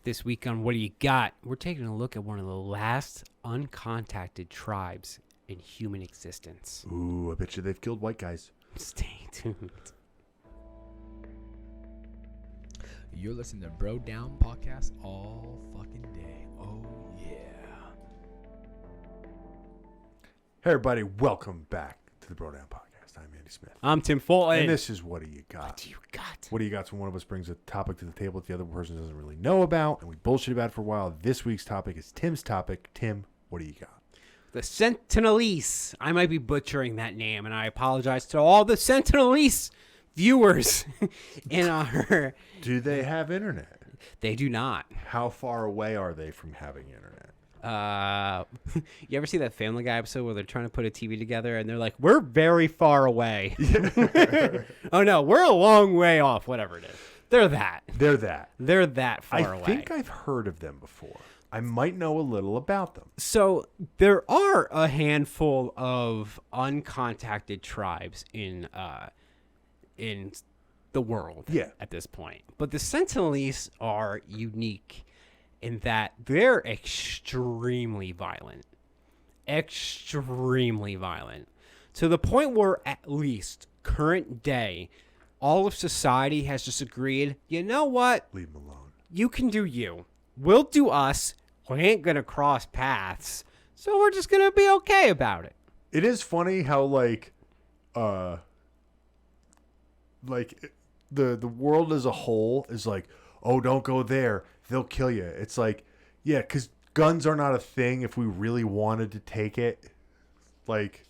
This week on What Do You Got, we're taking a look at one of the last uncontacted tribes in human existence. Ooh, I bet you they've killed white guys. Stay tuned. You're listening to Bro Down Podcast all fucking day. Oh, yeah. Hey, everybody, welcome back to the Bro Down Podcast. I'm Andy Smith. I'm Tim Fulton. And this is What Do You Got? What do you got? What do you got? So one of us brings a topic to the table that the other person doesn't really know about, and we bullshit about it for a while. This week's topic is Tim's topic. Tim, what do you got? The Sentinelese. I might be butchering that name, and I apologize to all the Sentinelese viewers in our... Do they have internet? They do not. How far away are they from having internet? You ever see that Family Guy episode where they're trying to put a TV together and they're like, we're very far away. Oh no, we're a long way off, whatever it is. They're that. They're that far away. I think I've heard of them before. I might know a little about them. So there are a handful of uncontacted tribes in the world at this point. But the Sentinelese are unique in that they're extremely violent. Extremely violent. To the point where, at least current day, all of society has just agreed, you know what? Leave them alone. You can do you. We'll do us. We ain't going to cross paths. So we're just going to be okay about it. It is funny how, the world as a whole is like, oh, don't go there. They'll kill you. It's like, yeah, because guns are not a thing if we really wanted to take it. Like,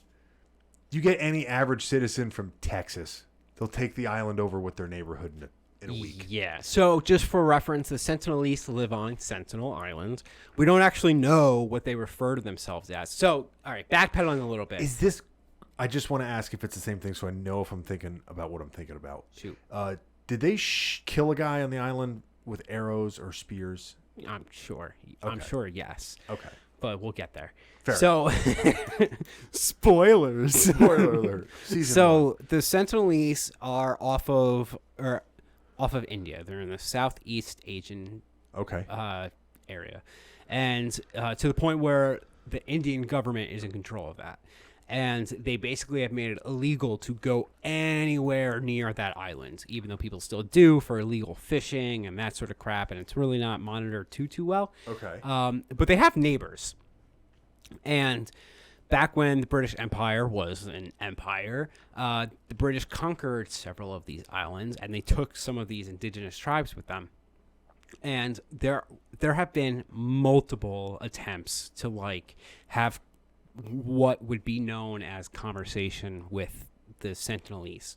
you get any average citizen from Texas, they'll take the island over with their neighborhood in a week. Yeah. So just for reference, the Sentinelese live on Sentinel Island. We don't actually know what they refer to themselves as. So, all right, backpedaling a little bit. Is this... I just want to ask if it's the same thing so I know if I'm thinking about what I'm thinking about. Shoot. Did they kill a guy on the island with arrows or spears? I'm sure. Okay. I'm sure, yes. Okay. But we'll get there. Fair so, spoilers. Spoiler alert. So the Sentinelese are off of India. They're in the Southeast Asian area, and to the point where the Indian government is in control of that. And they basically have made it illegal to go anywhere near that island, even though people still do for illegal fishing and that sort of crap. And it's really not monitored too well. Okay. But they have neighbors. And back when the British Empire was an empire, the British conquered several of these islands, and they took some of these indigenous tribes with them. And there have been multiple attempts to have what would be known as conversation with the Sentinelese,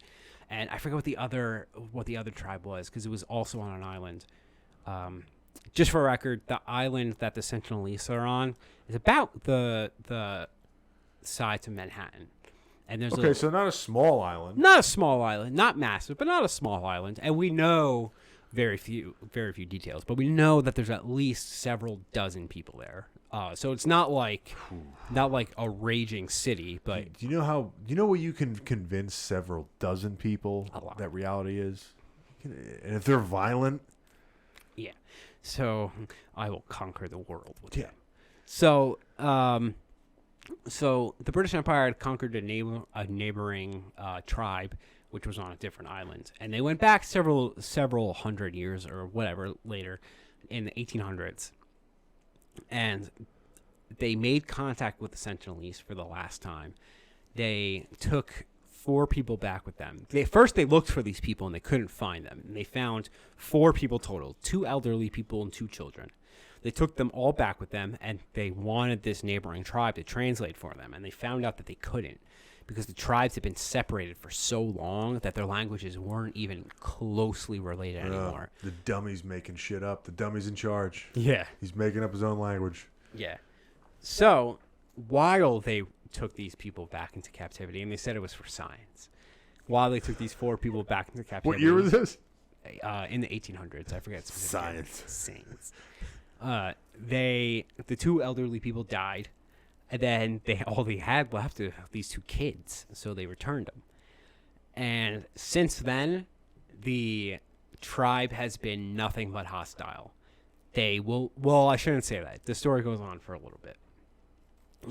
and I forget what the other tribe was because it was also on an island. Just for record, the island that the Sentinelese are on is about the size of Manhattan, and there's so not a small island, not a small island, not massive, but not a small island, and we know very few details, but we know that there's at least several dozen people there. So it's not like a raging city, but do you know what you can convince several dozen people that reality is, and if they're violent, yeah. So I will conquer the world with them. So the British Empire had conquered a neighboring tribe, which was on a different island, and they went back several hundred years or whatever later in the 1800s. And they made contact with the Sentinelese for the last time. They took 4 people back with them. First they looked for these people and they couldn't find them. And they found 4 people total, 2 elderly people and 2 children. They took them all back with them, and they wanted this neighboring tribe to translate for them. And they found out that they couldn't, because the tribes had been separated for so long that their languages weren't even closely related anymore. The dummy's making shit up. The dummy's in charge. Yeah. He's making up his own language. Yeah. So while they took these people back into captivity, and they said it was for science, while they took these 4 people back into captivity. What year was this? In the 1800s. I forget. Science. The 2 elderly people died. And then all they had left were these 2 kids, so they returned them. And since then, the tribe has been nothing but hostile. they will. Well, I shouldn't say that. The story goes on for a little bit.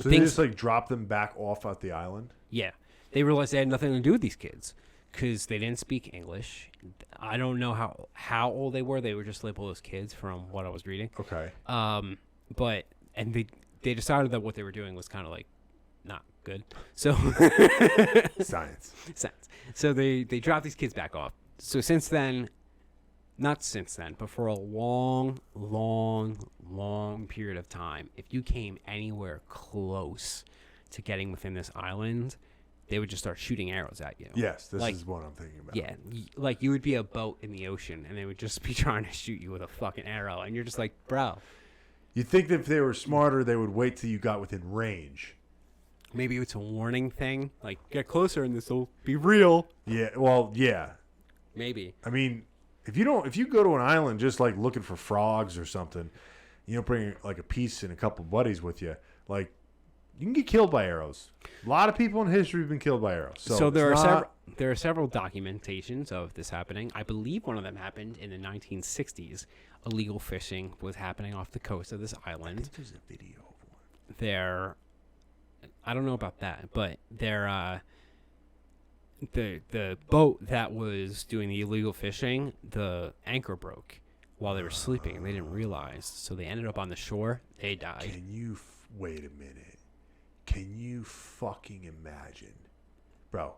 So they just like drop them back off at the island? Yeah. They realized they had nothing to do with these kids because they didn't speak English. I don't know how old they were. They were just labeled as kids from what I was reading. Okay. But they decided that what they were doing was kind of like not good. So Science. So they dropped these kids back off. So since then, not since then, but for a long period of time, if you came anywhere close to getting within this island, they would just start shooting arrows at you. Yes, this is what I'm thinking about. Yeah, like you would be a boat in the ocean, and they would just be trying to shoot you with a fucking arrow, and you're just like, bro. You'd think that if they were smarter, they would wait till you got within range. Maybe it's a warning thing, like get closer and this will be real. Yeah, well, yeah. Maybe. I mean, if you go to an island just like looking for frogs or something, you don't bring like a piece and a couple buddies with you, like you can get killed by arrows. A lot of people in history have been killed by arrows. So there are several documentations of this happening. I believe one of them happened in the 1960s. Illegal fishing was happening off the coast of this island. I think there's a video of one. I don't know about that, but the boat that was doing the illegal fishing, the anchor broke while they were sleeping, and they didn't realize. So they ended up on the shore. They died. Can you wait a minute? Can you fucking imagine, bro?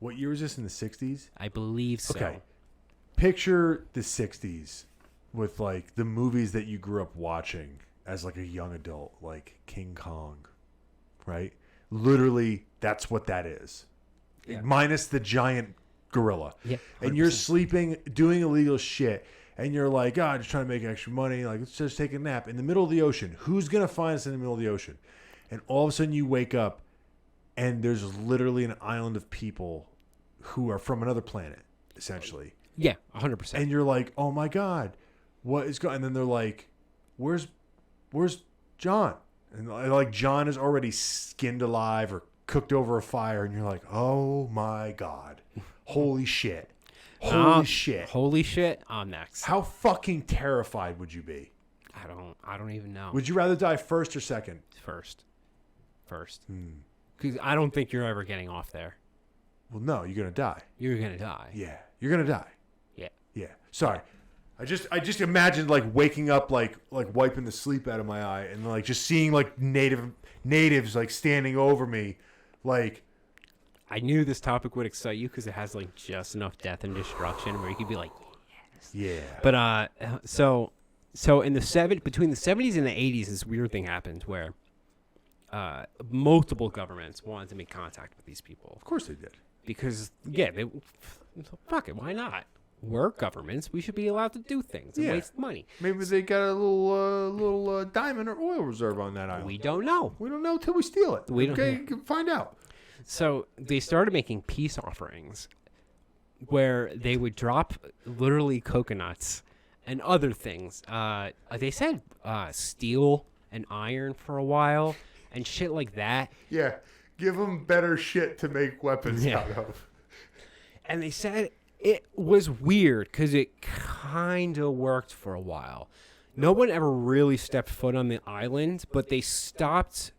What year was this, in the 60s? I believe so. Okay. Picture the 60s with like the movies that you grew up watching as like a young adult, like King Kong, right? Literally, that's what that is. Yeah. Minus the giant gorilla. Yeah. 100%. And you're sleeping, doing illegal shit, and you're like, oh, just trying to make extra money. Like, let's just take a nap in the middle of the ocean. Who's going to find us in the middle of the ocean? And all of a sudden you wake up, and there's literally an island of people who are from another planet, essentially. Yeah, 100%. And you're like, oh my God, what is going on? And then they're like, where's John? And like John is already skinned alive or cooked over a fire. And you're like, oh my God, holy shit. Holy shit. Holy shit, I'm next. How fucking terrified would you be? I don't even know. Would you rather die first or second? First. Because I don't think you're ever getting off there. Well, no, you're gonna die. You're gonna die. Yeah, you're gonna die. Yeah. Sorry, I just imagined like waking up, like wiping the sleep out of my eye, and like just seeing like natives like standing over me, like. I knew this topic would excite you because it has like just enough death and destruction where you could be like, yes. Yeah. But so in between the 70s and the 80s, this weird thing happened where multiple governments wanted to make contact with these people. Of course they did. Because fuck it, why not? We're governments. We should be allowed to do things and waste money. Maybe they got a little diamond or oil reserve on that island. We don't know. We don't know till we steal it. We don't know. You can find out. So they started making peace offerings where they would drop literally coconuts and other things. They said steel and iron for a while and shit like that. Yeah, give them better shit to make weapons out of. And they said it was weird because it kind of worked for a while. No one ever really stepped foot on the island, but they stopped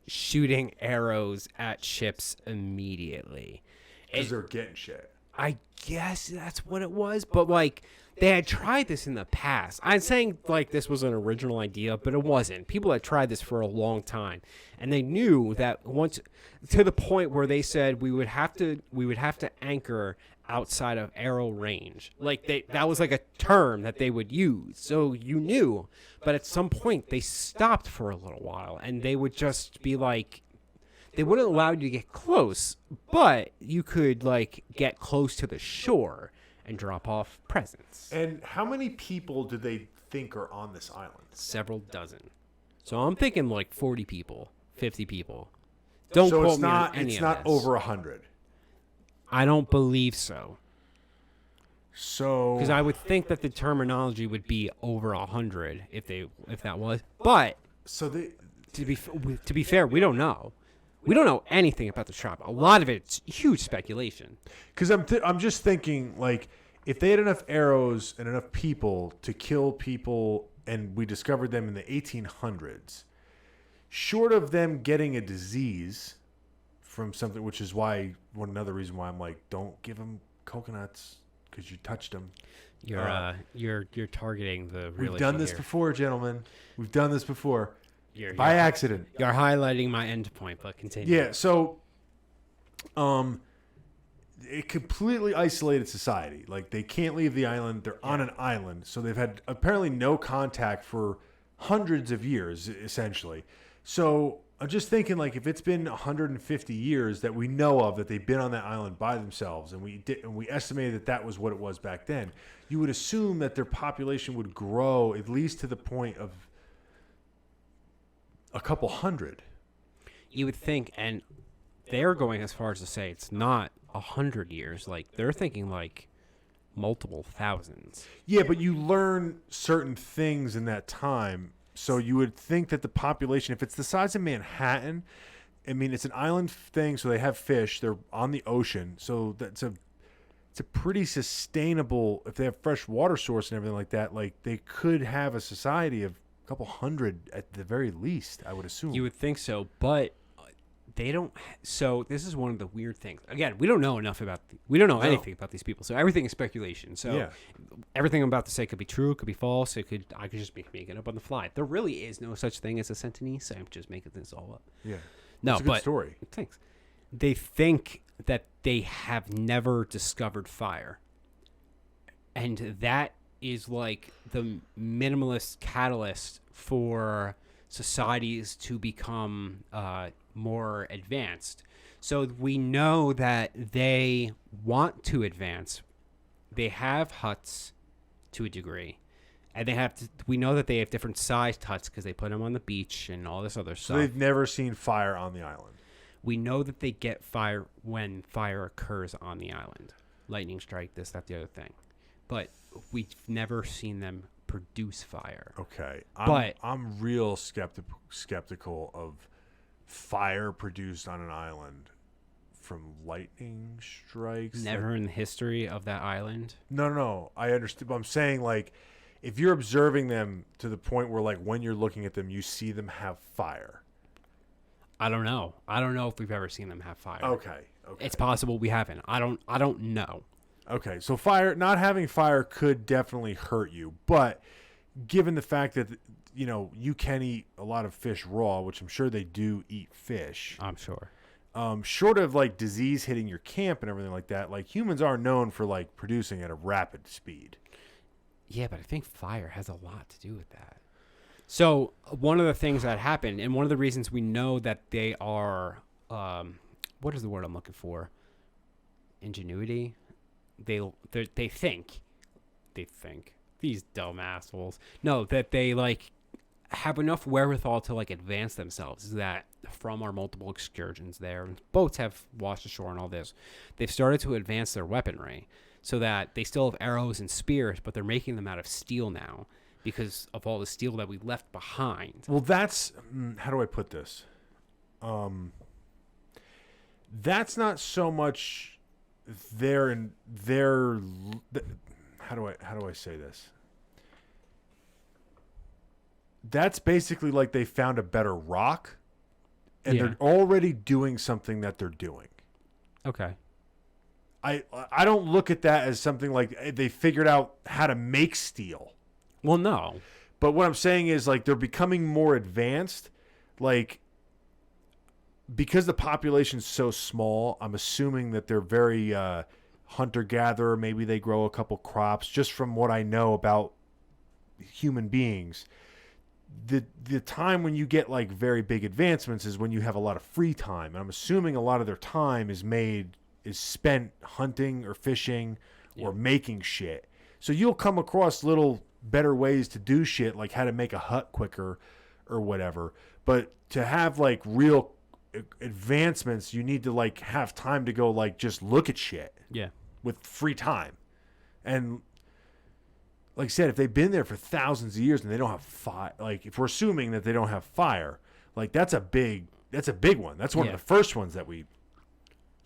shooting arrows at ships immediately. Because they're getting shit. I guess that's what it was. But, like, they had tried this in the past. I'm saying, like, this was an original idea, but it wasn't. People had tried this for a long time. And they knew that once, to the point where they said we would have to anchor outside of arrow range. Like, that was like a term that they would use. So you knew. But at some point, they stopped for a little while. And they would just be like, they wouldn't allow you to get close, but you could, like, get close to the shore and drop off presents. And how many people do they think are on this island? Several dozen. So I'm thinking like 40 people, 50 people. Don't quote me on any of this. It's not over 100. I don't believe so. So, because I would think that the terminology would be over 100 if that was. But to be fair, we don't know. We don't know anything about the tribe. A lot of it's huge speculation. Because I'm just thinking, like, if they had enough arrows and enough people to kill people and we discovered them in the 1800s. Short of them getting a disease from something, which is why another reason why I'm like, don't give them coconuts because you touched them. You're targeting the real We've done issue this here. before, gentlemen. We've done this before You're accident. You're highlighting my end point, but continue. Yeah, so it completely isolated society. Like, they can't leave the island. They're on an island. So they've had apparently no contact for hundreds of years, essentially. So I'm just thinking, like, if it's been 150 years that we know of that they've been on that island by themselves, and we estimated that was what it was back then, you would assume that their population would grow at least to the point of a couple hundred. You would think, and they're going as far as to say it's not 100 years. Like, they're thinking like multiple thousands. Yeah, but you learn certain things in that time. So you would think that the population, if it's the size of Manhattan, I mean, it's an island thing, so they have fish. They're on the ocean, so it's a pretty sustainable. If they have fresh water source and everything like that, like, they could have a society of a couple hundred at the very least, I would assume. You would think so, but they don't. So this is one of the weird things. Again, we don't know enough about. We don't know anything about these people. So everything is speculation. So everything I'm about to say could be true, could be false. I could just be making it up on the fly. There really is no such thing as a Sentinelese. I'm just making this all up. Yeah. No, it's a good story. Thanks. They think that they have never discovered fire, and that is like the minimalist catalyst for societies to become more advanced. So we know that they want to advance. They have huts to a degree, and we know that they have different sized huts because they put them on the beach and all this other So stuff. they've never seen fire on the island. We know that they get fire when fire occurs on the island. Lightning strike, this, that, the other thing. But we've never seen them produce fire. Okay. But I'm real skeptical of fire produced on an island from lightning strikes. Never in the history of that island. No. I understand. But I'm saying, like, if you're observing them to the point where, like, when you're looking at them, you see them have fire. I don't know. I don't know if we've ever seen them have fire. Okay. It's possible we haven't. I don't know. Okay. So not having fire could definitely hurt you, but given the fact that, you know, you can eat a lot of fish raw, which I'm sure they do eat fish. I'm sure. Short of, like, disease hitting your camp and everything like that, like, humans are known for, like, producing at a rapid speed. Yeah, but I think fire has a lot to do with that. So one of the things that happened, and one of the reasons we know that they are, what is the word I'm looking for? Ingenuity. They think these dumb assholes. No, that they, like, have enough wherewithal to, like, advance themselves. Is that from our multiple excursions there, boats have washed ashore and all this, they've started to advance their weaponry so that they still have arrows and spears, but they're making them out of steel now because of all the steel that we left behind. Well, that's how do I put this? That's not so much how do I say this? That's basically like they found a better rock, and they're already doing something that they're doing. Okay. I don't look at that as something like they figured out how to make steel. Well, no. But what I'm saying is, like, they're becoming more advanced. Like, because the population's so small, I'm assuming that they're very hunter-gatherer. Maybe they grow a couple crops. Just from what I know about human beings, the time when you get, like, very big advancements is when you have a lot of free time. And I'm assuming a lot of their time is spent hunting or fishing or making shit. So you'll come across little better ways to do shit, like how to make a hut quicker or whatever. But to have, like, real advancements, you need to, like, have time to go, like, just look at shit. Yeah. With free time. And like I said, if they've been there for thousands of years and they don't have fire, like, if we're assuming that they don't have fire, like, that's a big one. That's one of the first ones that we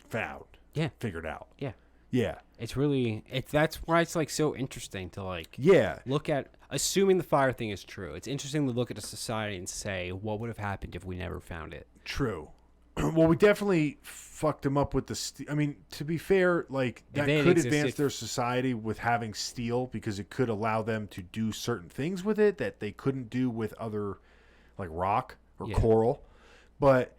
found. Yeah. Figured out. Yeah. Yeah. That's why it's like so interesting to like Yeah. look at, assuming the fire thing is true. It's interesting to look at a society and say, what would have happened if we never found it? True. Well, we definitely fucked them up with the. I mean, to be fair, like that they had could existed- advance their society with having steel because it could allow them to do certain things with it that they couldn't do with other, like rock or Yeah. coral. But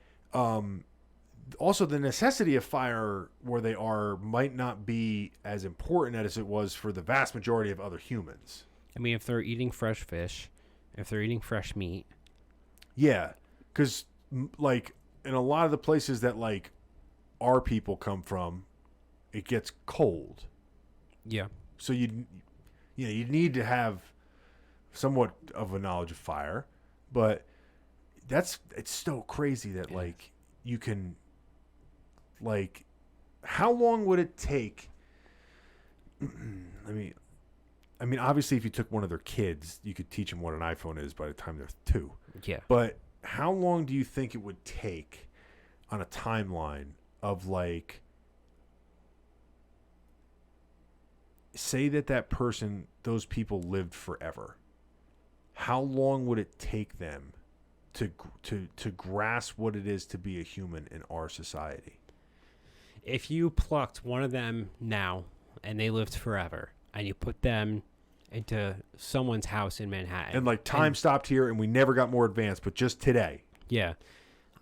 also the necessity of fire where they are might not be as important as it was for the vast majority of other humans. I mean, if they're eating fresh fish, if they're eating fresh meat, Yeah, because like in a lot of the places that like our people come from, it gets cold. yeah, So you need to have somewhat of a knowledge of fire, but it's so crazy that like you can like how long would it take? I mean, obviously, if you took one of their kids, you could teach them what an iPhone is by the time they're 2. yeah. But how long do you think it would take on a timeline of like, say that person, those people lived forever? How long would it take them to grasp what it is to be a human in our society? If you plucked one of them now and they lived forever, and you put them into someone's house in Manhattan, And like time stopped here and we never got more advanced, but just today. yeah,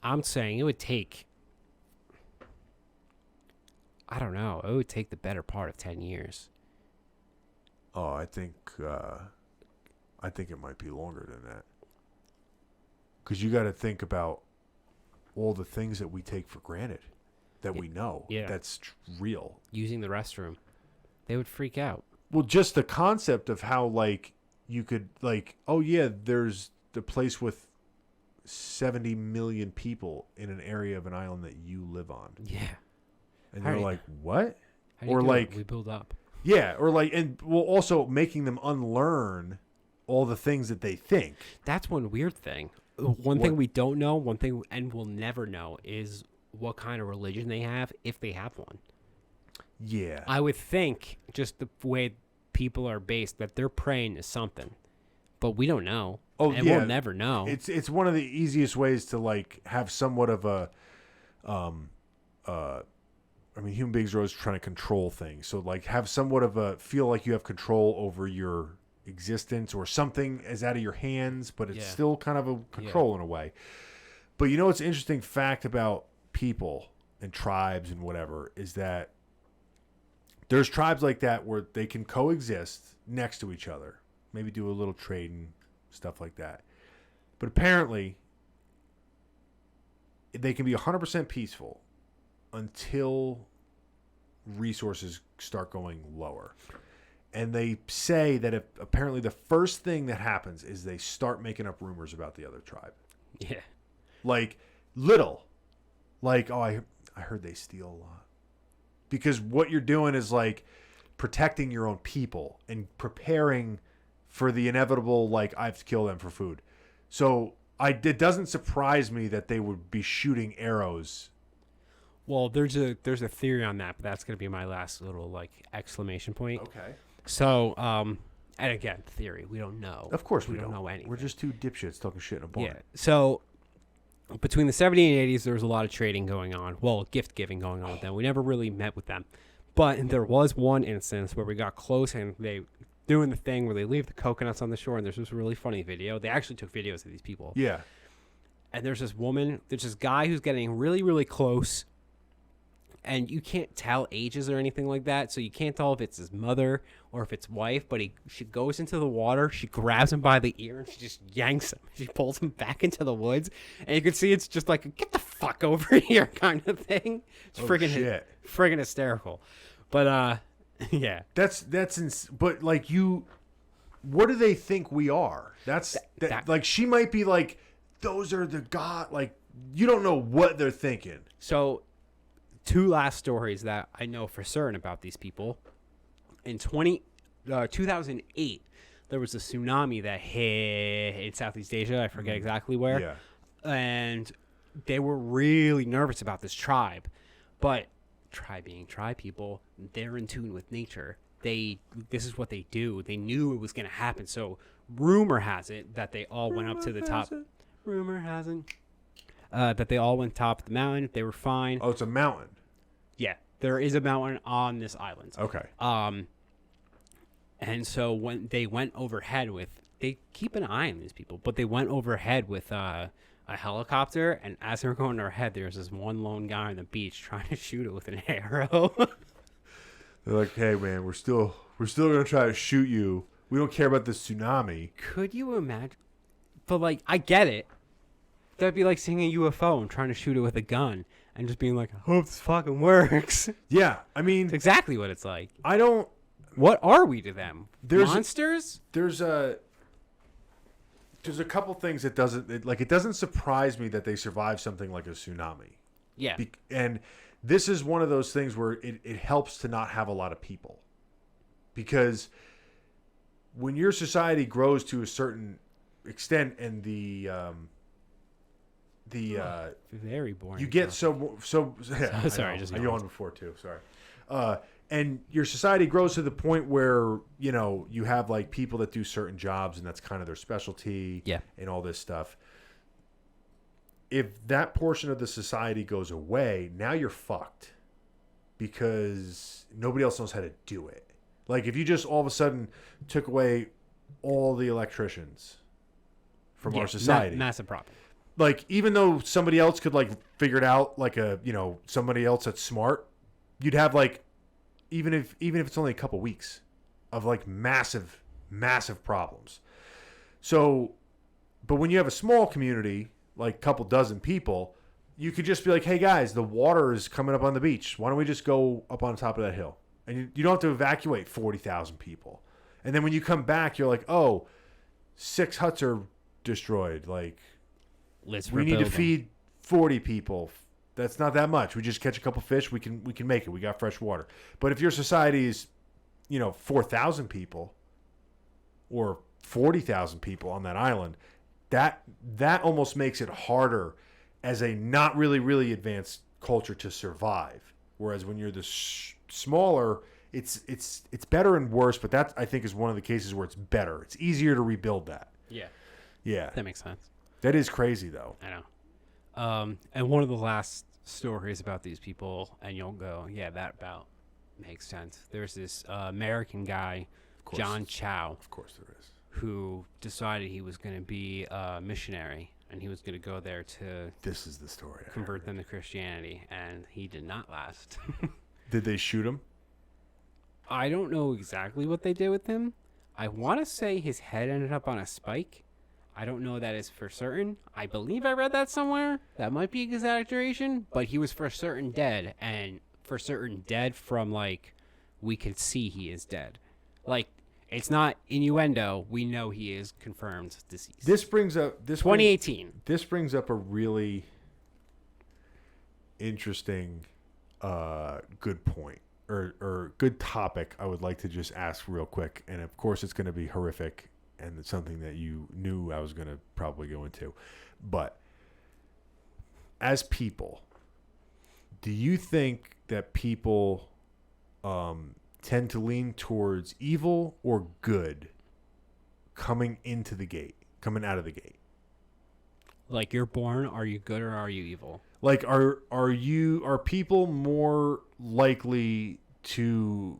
I'm saying it would take, I don't know, it would take the better part of 10 years. Oh, I think it might be longer than that. Because you got to think about all the things that we take for granted that we know that's real. Using the restroom, they would freak out. Well, just the concept of how like you could like, oh yeah, there's the place with 70 million people in an area of an island that you live on. Yeah. And How you're do you- like, what? How do you Or do it? like- we build up. Yeah, or like, and well, also making them unlearn all the things that they think. That's one weird thing. One thing we don't know, one thing, and we'll never know, is what kind of religion they have, if they have one. Yeah. I would think, just the way people are based, that they're praying to something, but we don't know. Oh, and yeah. we'll never know. It's one of the easiest ways to like have somewhat of a, I mean, human beings are always trying to control things. So like have somewhat of a feel like you have control over your existence or something is out of your hands, but it's still kind of a control in a way. But you know what's an interesting fact about people and tribes and whatever is that there's tribes like that where they can coexist next to each other, maybe do a little trade and stuff like that. But apparently they can be 100% peaceful until resources start going lower. And they say that if apparently the first thing that happens is they start making up rumors about the other tribe. Yeah. Like little. Like, oh, I heard they steal a lot. Because what you're doing is like protecting your own people and preparing for the inevitable, like, I have to kill them for food. So it doesn't surprise me that they would be shooting arrows. Well, there's a theory on that, but that's going to be my last little, like, exclamation point. Okay. So, and again, theory. We don't know. Of course we we don't know anything. We're just two dipshits talking shit in a barn. Yeah. So, between the 70s and 80s, there was a lot of trading going on. Well, gift giving going on with them. We never really met with them. But there was one instance where we got close and they doing the thing where they leave the coconuts on the shore, and there's this really funny video. They actually took videos of these people. Yeah. And there's this woman, there's this guy who's getting really, really close, and you can't tell ages or anything like that, so you can't tell if it's his mother or if it's wife, but she goes into the water, she grabs him by the ear, and she just yanks him. She pulls him back into the woods, and you can see it's just like a, get the fuck over here kind of thing. It's friggin' hysterical. But, yeah. But like what do they think we are? Like she might be like, those are the god, like you don't know what they're thinking. So, two last stories that I know for certain about these people. In 2008, there was a tsunami that hit in Southeast Asia. I forget exactly where. Yeah. And they were really nervous about this tribe. But tri people, they're in tune with nature. This is what they do. They knew it was going to happen. So rumor has it that they all went up to the top. Rumor has it that they all went top of the mountain. They were fine. Oh, it's a mountain. Yeah, there is a mountain on this island. Okay. And so when they went overhead they keep an eye on these people, but they went overhead with a helicopter, and as they were going overhead, there's this one lone guy on the beach trying to shoot it with an arrow. They're like, "Hey, man, we're still gonna try to shoot you. We don't care about the tsunami." Could you imagine? But like, I get it. That'd be like seeing a UFO and trying to shoot it with a gun and just being like, "I hope this fucking works." Yeah, I mean, It's exactly what it's like. I don't. What are we to them? There's Monsters? There's a couple things that it doesn't surprise me that they survive something like a tsunami. Yeah. And this is one of those things where it helps to not have a lot of people, because when your society grows to a certain extent and very boring. you get so yeah, Sorry, I just yawned yawned. before too. Sorry. And your society grows to the point where you have like people that do certain jobs and that's kind of their specialty. Yeah. And all this stuff. If that portion of the society goes away, now you're fucked, because nobody else knows how to do it. Like if you just all of a sudden took away all the electricians from our society, Massive problem. like even though somebody else could like figure it out, like somebody else that's smart, you'd have like even if it's only a couple weeks of like massive problems. So, but when you have a small community, like a couple dozen people, you could just be like, "Hey guys, the water is coming up on the beach. Why don't we just go up on top of that hill?" And you don't have to evacuate 40,000 people. And then when you come back, you're like, "Oh, 6 huts are destroyed. Like, we need to feed 40 people. That's not that much. We just catch a couple fish. We can make it. We got fresh water." But if your society is, 4,000 people or 40,000 people on that island, that almost makes it harder as a not really advanced culture to survive. Whereas when you're the smaller, it's better and worse. But that, I think, is one of the cases where it's better. It's easier to rebuild that. Yeah. Yeah. That makes sense. That is crazy, though. I know. And one of the last stories about these people, and you'll go, yeah, that about makes sense. There's this American guy, John Chow. Of course there is. Who decided he was going to be a missionary, and he was going to go there to This is the story. convert them to Christianity, and he did not last. Did they shoot him? I don't know exactly what they did with him. I want to say his head ended up on a spike. I don't know that is for certain. I believe I read that somewhere. That might be exaggeration, but he was for certain dead, and for certain dead from, like, we could see he is dead. Like, it's not innuendo. We know he is confirmed deceased. This brings up 2018. This brings up a really interesting, good point or good topic. I would like to just ask real quick, and of course, it's going to be horrific, and it's something that you knew I was going to probably go into. But as people, do you think that people tend to lean towards evil or good coming out of the gate? Like, you're born, are you good or are you evil? Like, are people more likely to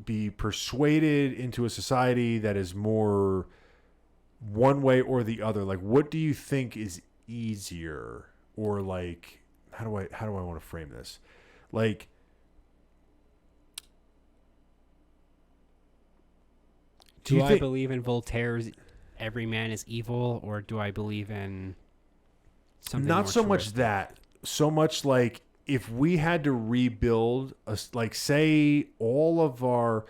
be persuaded into a society that is more one way or the other? Like, what do you think is easier? Or like, how do I want to frame this? Like, Do I believe in Voltaire's "every man is evil," or do I believe in something not more so much true? that, so much like if we had to rebuild, like say all of our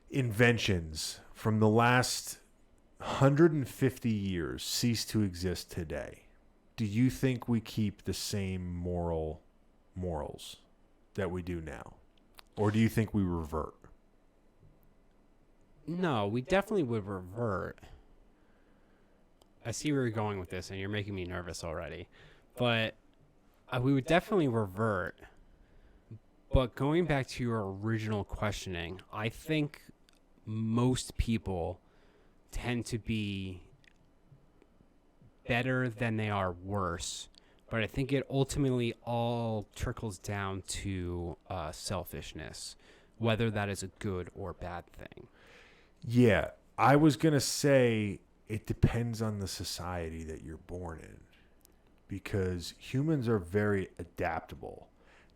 inventions from the last 150 years cease to exist today, do you think we keep the same morals that we do now? Or do you think we revert? No, we definitely would revert. I see where you're going with this, and you're making me nervous already. But we would definitely revert. But going back to your original questioning, I think most people tend to be better than they are worse. But I think it ultimately all trickles down to selfishness, whether that is a good or bad thing. Yeah, I was going to say it depends on the society that you're born in, because humans are very adaptable.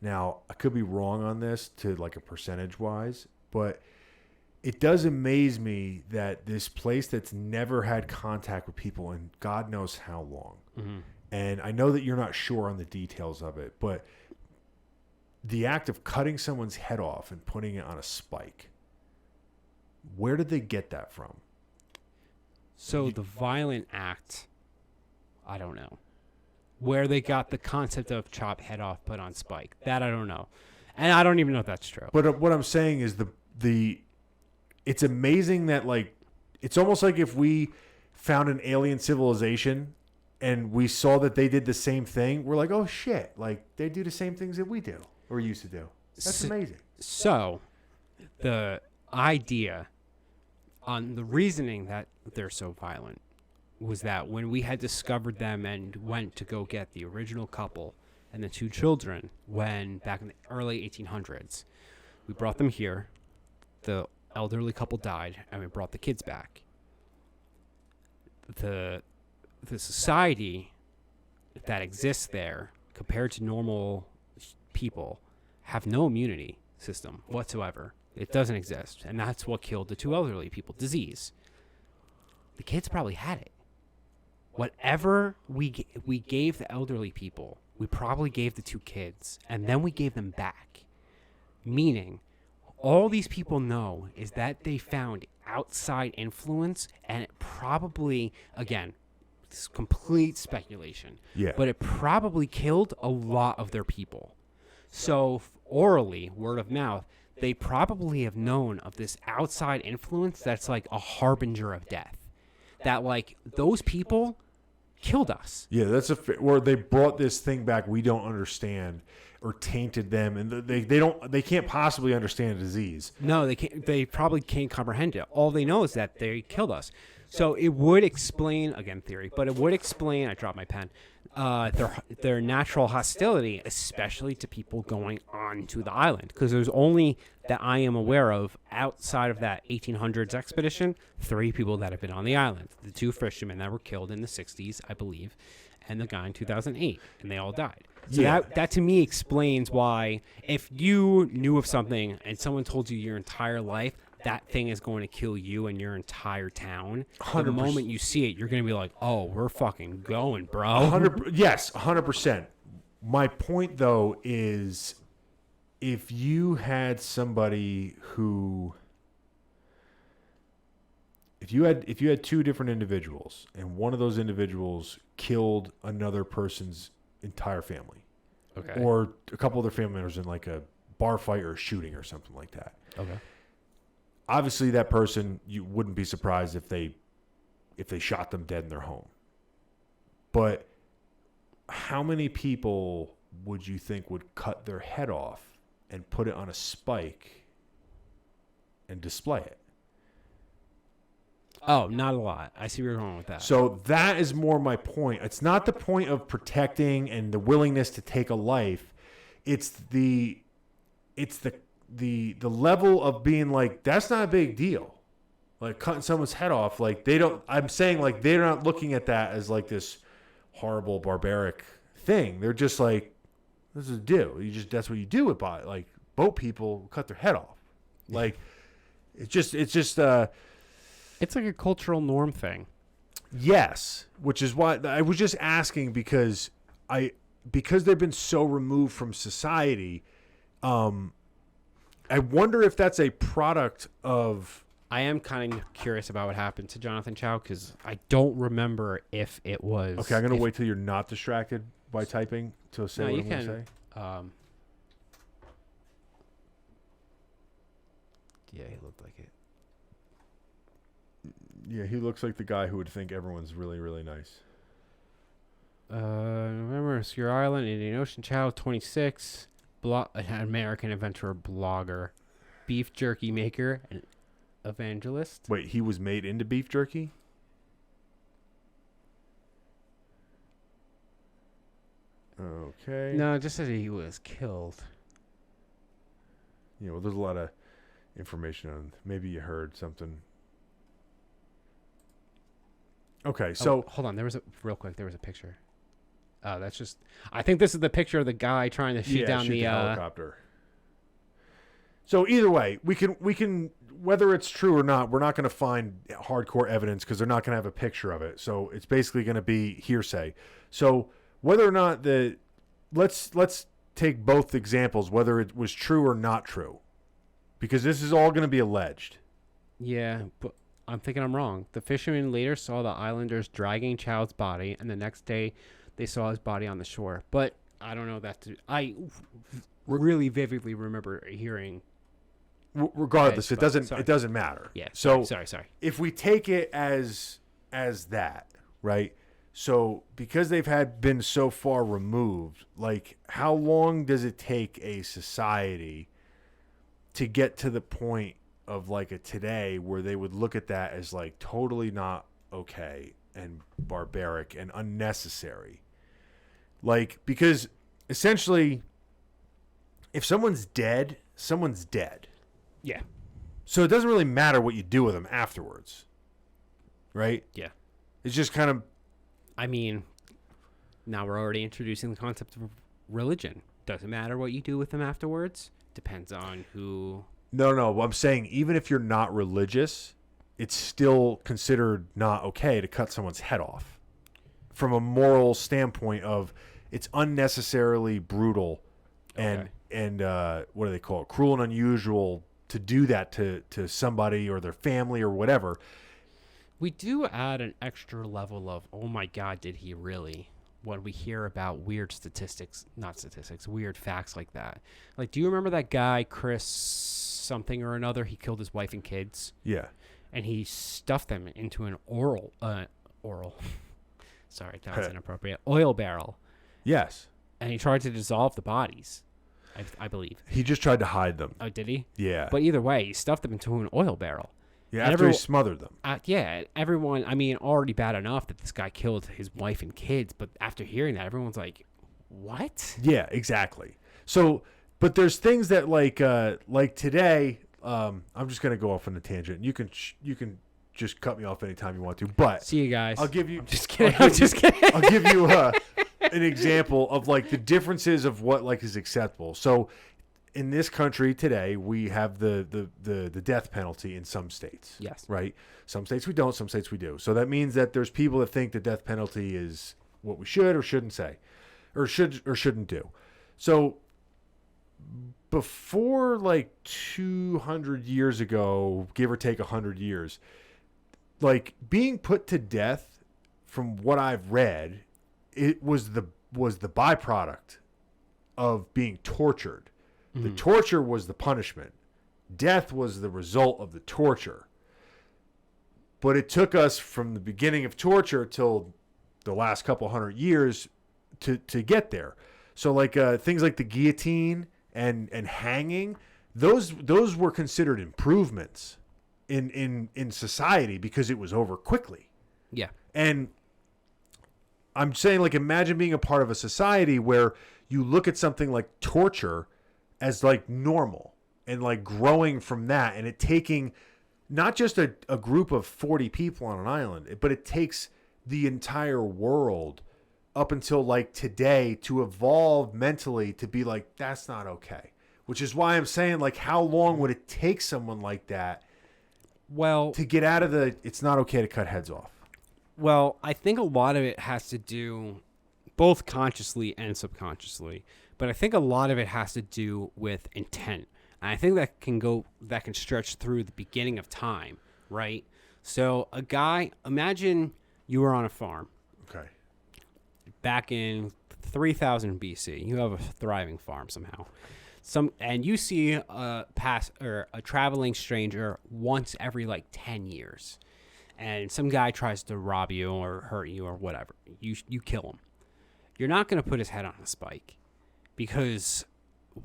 Now, I could be wrong on this to like a percentage wise, but it does amaze me that this place that's never had contact with people in God knows how long. Mm-hmm. And I know that you're not sure on the details of it, but the act of cutting someone's head off and putting it on a spike, where did they get that from? So the violent act, I don't know. Where they got the concept of chop head off, put on spike, that I don't know. And I don't even know if that's true. But what I'm saying is it's amazing that, like, it's almost like if we found an alien civilization and we saw that they did the same thing, we're like, oh shit, like they do the same things that we do or used to do. That's amazing. So the idea on the reasoning that they're so violent was that when we had discovered them and went to go get the original couple and the 2 children, when back in the early 1800s, we brought them here. The elderly couple died, and we brought the kids back. The society that exists there, compared to normal people, have no immunity system whatsoever. It doesn't exist, and that's what killed the 2 elderly people. Disease. The kids probably had it. Whatever we gave the elderly people, we probably gave the 2 kids, and then we gave them back. Meaning, all these people know is that they found outside influence, and it probably, again, it's complete speculation, Yeah. but it probably killed a lot of their people. So orally, word of mouth, they probably have known of this outside influence that's like a harbinger of death. That, like, those people killed us. Yeah, that's where they brought this thing back we don't understand, or tainted them, and they can't possibly understand a disease. No, they can't. They probably can't comprehend it. All they know is that they killed us. So it would explain, again, theory, but it would explain. I dropped my pen. Their natural hostility, especially to people going onto the island, because there's only that I am aware of outside of that 1800s expedition 3 people that have been on the island: the 2 fishermen that were killed in the 60s, I believe, and the guy in 2008, and they all died. So Yeah. that to me explains why, if you knew of something and someone told you your entire life that thing is going to kill you and your entire town, 100%. the moment you see it, you're going to be like, oh, we're fucking going, bro. 100%. My point, though, is if you had somebody who, if you had 2 different individuals and one of those individuals killed another person's entire family, Okay. or a couple of their family members in like a bar fight or a shooting or something like that. Okay. Obviously, that person, you wouldn't be surprised if they shot them dead in their home. But how many people would you think would cut their head off and put it on a spike and display it? Oh, not a lot. I see where you're going with that. So that is more my point. It's not the point of protecting and the willingness to take a life. It's the level of being like, that's not a big deal. Like cutting someone's head off. Like I'm saying, like, they're not looking at that as like this horrible barbaric thing. They're just like, this is a deal. That's what you do with like boat people cut their head off. Like it's just it's like a cultural norm thing. Yes, which is why I was just asking, because they've been so removed from society. I wonder if that's a product of. I am kind of curious about what happened to Jonathan Chow, because I don't remember if it was. Okay, I'm gonna wait till you're not distracted by typing to say what I'm gonna say. Yeah, he looked like it. Yeah, he looks like the guy who would think everyone's really, really nice. November, Obscure Island, Indian Ocean, Chow, 26. an American inventor, blogger, beef jerky maker, and evangelist. Wait, he was made into beef jerky? Okay. No, it just said he was killed. Yeah, well, there's a lot of information on. Maybe you heard something. Okay, so hold on. There was a picture. Oh, that's just. I think this is the picture of the guy trying to shoot down the helicopter. So either way, we can whether it's true or not, we're not going to find hardcore evidence because they're not going to have a picture of it. So it's basically going to be hearsay. So whether or not let's take both examples, whether it was true or not true, because this is all going to be alleged. Yeah, but I'm thinking I'm wrong. The fishermen later saw the islanders dragging Chow's body, and the next day they saw his body on the shore. But I don't know that. I really vividly remember hearing. Regardless, it doesn't matter. Yeah. So sorry. If we take it as that, right? So because they've been so far removed, like how long does it take a society to get to the point of like a today where they would look at that as like totally not okay and barbaric and unnecessary? Like, because essentially if someone's dead, someone's dead. Yeah. So it doesn't really matter what you do with them afterwards. Right? Yeah. It's just kind of. I mean, now we're already introducing the concept of religion. Doesn't matter what you do with them afterwards. Depends on who. No. I'm saying even if you're not religious, it's still considered not okay to cut someone's head off. From a moral standpoint of it's unnecessarily brutal and what do they call it? Cruel and unusual to do that to somebody or their family or whatever. We do add an extra level of, oh my God, did he really? When we hear about weird weird facts like that. Like, do you remember that guy, Chris something or another? He killed his wife and kids. Yeah. And he stuffed them into an oral. Sorry, that was inappropriate. Oil barrel. Yes. And he tried to dissolve the bodies, I believe. He just tried to hide them. Oh, did he? Yeah. But either way, he stuffed them into an oil barrel. Yeah, after he smothered them. Yeah, everyone, I mean, already bad enough that this guy killed his wife and kids, but after hearing that, everyone's like, what? Yeah, exactly. So, but there's things that like today, I'm just going to go off on a tangent. You can just cut me off anytime you want to, but see you guys. I'll give you. I'm just kidding. I'm just kidding. I'll give you an example of like the differences of what like is acceptable. So, in this country today, we have the death penalty in some states. Yes. Right? Some states we don't, some states we do. So that means that there's people that think the death penalty is what we should or shouldn't say. Or should or shouldn't do. So before like 200 years ago, give or take 100 years, like being put to death, from what I've read, it was the byproduct of being tortured. The torture was the punishment. Death was the result of the torture. But it took us from the beginning of torture till the last couple hundred years to get there. So like things like the guillotine and hanging, those were considered improvements in society because it was over quickly. Yeah. And I'm saying, like, imagine being a part of a society where you look at something like torture as like normal and like growing from that, and it taking not just a group of 40 people on an island, but it takes the entire world up until like today to evolve mentally to be like, that's not okay. Which is why I'm saying, like, how long would it take someone like that to get out of it's not okay to cut heads off? Well, I think a lot of it has to do both consciously and subconsciously. But I think a lot of it has to do with intent. And I think that can stretch through the beginning of time, right? So imagine you were on a farm. Okay. Back in 3000 BC. You have a thriving farm somehow. And you see a traveling stranger once every like 10 years. And some guy tries to rob you or hurt you or whatever. You kill him. You're not going to put his head on a spike. Because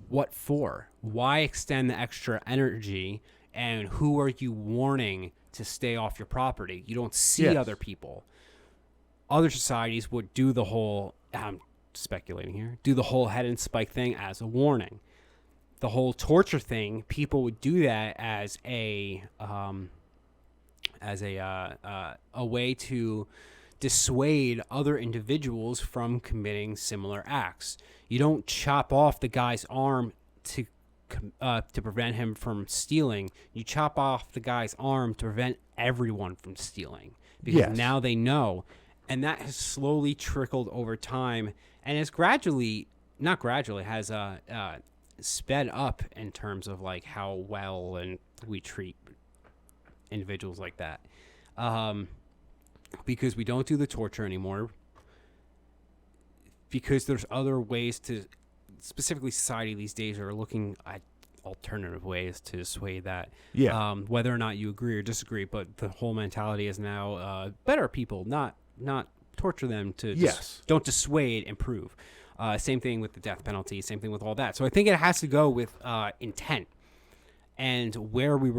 what for? Why extend the extra energy? And who are you warning to stay off your property? You don't see Yes. other people. Other societies would do the whole, I'm speculating here, do the whole head and spike thing as a warning. The whole torture thing, people would do that as a way to dissuade other individuals from committing similar acts. You don't chop off the guy's arm to prevent him from stealing. You chop off the guy's arm to prevent everyone from stealing, because Yes. now they know. And that has slowly trickled over time, and has gradually, not gradually, has sped up in terms of like how well and we treat individuals like that. Because we don't do the torture anymore, because there's other ways to, specifically society these days are looking at alternative ways to dissuade that. Yeah. Whether or not you agree or disagree, but the whole mentality is now better people, not torture them, to Yes. don't dissuade, improve. Same thing with the death penalty, same thing with all that. So I think it has to go with intent and where we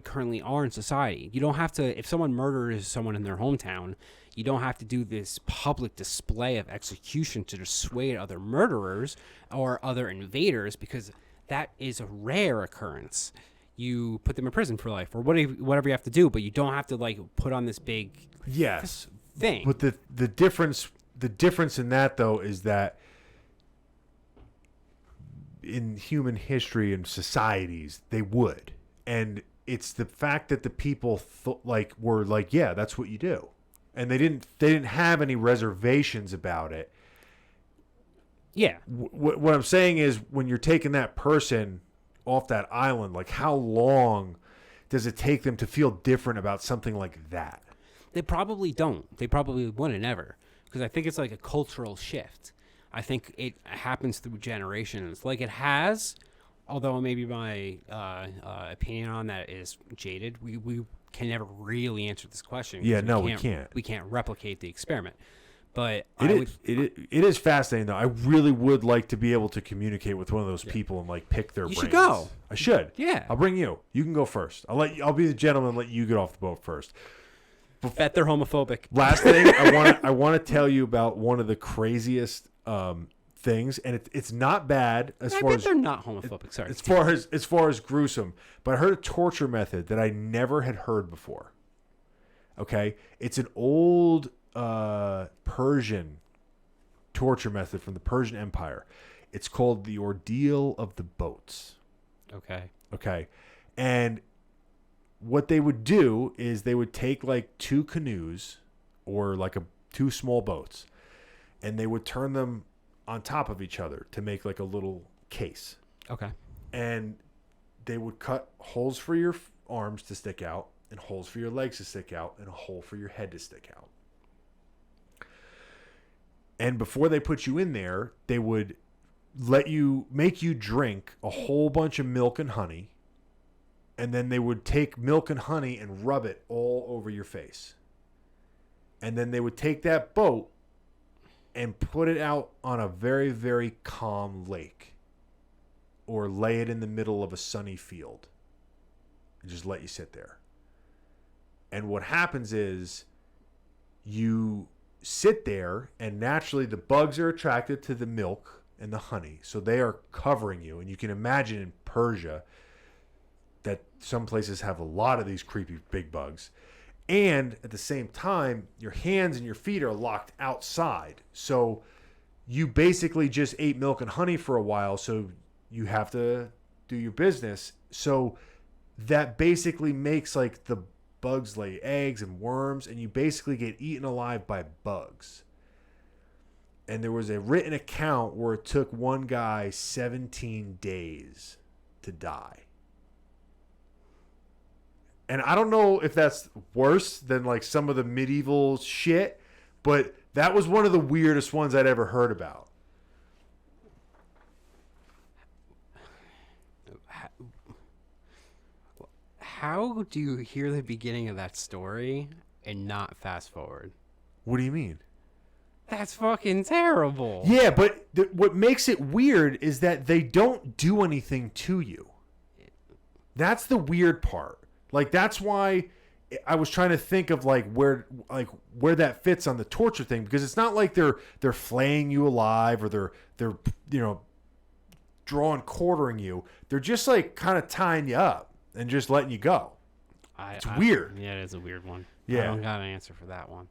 currently are in society. You don't have to, if someone murders someone in their hometown, you don't have to do this public display of execution to dissuade other murderers or other invaders, because that is a rare occurrence. You put them in prison for life or whatever you have to do, but you don't have to like put on this big Yes. thing. But the difference in that though is that in human history and societies they would, and it's the fact that the people were like, yeah, that's what you do, and they didn't have any reservations about it. Yeah. What I'm saying is, when you're taking that person off that island, like, how long does it take them to feel different about something like that? They probably don't. They probably wouldn't ever, because I think it's like a cultural shift. I think it happens through generations, like it has. Although maybe my opinion on that is jaded. We can never really answer this question. Yeah, no, we can't. We can't replicate the experiment. But it is fascinating though. I really would like to be able to communicate with one of those people and like pick their brains. You should go. I should. Yeah. I'll bring you. You can go first. I'll be the gentleman and let you get off the boat first. Bet they're homophobic. Last thing, I want to tell you about one of the craziest things, and it's not bad as I far bet as they're not homophobic. Sorry. as far as gruesome, but I heard a torture method that I never had heard before. Okay, it's an old Persian torture method from the Persian Empire. It's called the ordeal of the boats. Okay, and what they would do is they would take like two canoes or like two small boats, and they would turn them on top of each other to make like a little case. Okay. And they would cut holes for your arms to stick out, and holes for your legs to stick out, and a hole for your head to stick out. And before they put you in there, they would make you drink a whole bunch of milk and honey. And then they would take milk and honey and rub it all over your face. And then they would take that boat and put it out on a very, very calm lake. Or lay it in the middle of a sunny field. And just let you sit there. And what happens is you sit there, and naturally the bugs are attracted to the milk and the honey. So they are covering you. And you can imagine in Persia that some places have a lot of these creepy big bugs. And at the same time, your hands and your feet are locked outside. So you basically just ate milk and honey for a while, so you have to do your business. So that basically makes like the bugs lay eggs and worms, and you basically get eaten alive by bugs. And there was a written account where it took one guy 17 days to die. And I don't know if that's worse than like some of the medieval shit, but that was one of the weirdest ones I'd ever heard about. How do you hear the beginning of that story and not fast forward? What do you mean? That's fucking terrible. Yeah, but what makes it weird is that they don't do anything to you. That's the weird part. Like, that's why I was trying to think of where that fits on the torture thing, because it's not like they're flaying you alive or they're quartering you. They're just like kind of tying you up and just letting you go. It's weird. Yeah, it is a weird one. Yeah. I don't got an answer for that one.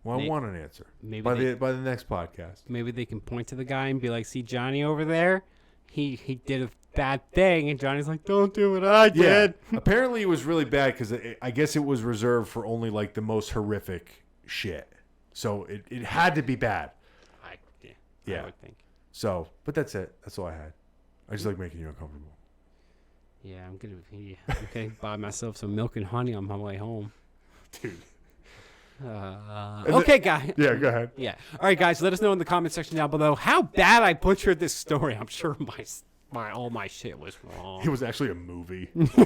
Well, I want an answer. Maybe by the next podcast. Maybe they can point to the guy and be like, "See Johnny over there? He did a bad thing," and Johnny's like, "Don't do what I did." Yeah. Apparently, it was really bad because I guess it was reserved for only like the most horrific shit. So it had to be bad. I would think. So, but that's it. That's all I had. I just like making you uncomfortable. Yeah, I'm gonna buy myself some milk and honey on my way home. Dude. Okay, guys. Yeah, go ahead. Yeah. All right, guys. Let us know in the comment section down below how bad I butchered this story. I'm sure all my shit was wrong. It was actually a movie. Like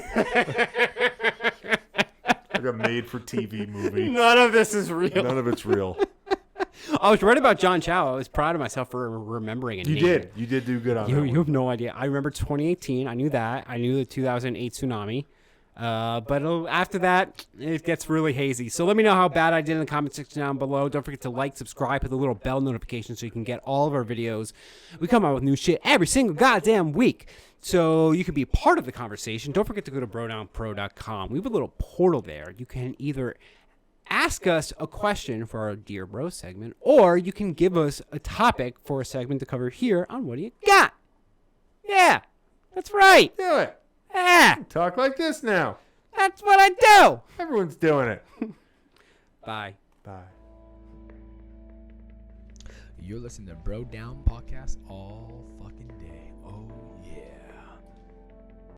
a made-for-TV movie. None of this is real. None of it's real. I was right about John Chow. I was proud of myself for remembering it. You did. You did do good on that. You have no idea. I remember 2018. I knew that. I knew the 2008 tsunami. But after that, it gets really hazy. So let me know how bad I did in the comment section down below. Don't forget to like, subscribe, hit the little bell notification so you can get all of our videos. We come out with new shit every single goddamn week. So you can be part of the conversation. Don't forget to go to brodownpro.com. We have a little portal there. You can either ask us a question for our Dear Bro segment, or you can give us a topic for a segment to cover here on What Do You Got? Yeah, that's right. Do it. Yeah, Talk like this now. that's what I do. Everyone's doing it. Bye. Bye. You're listening to Bro Down Podcast all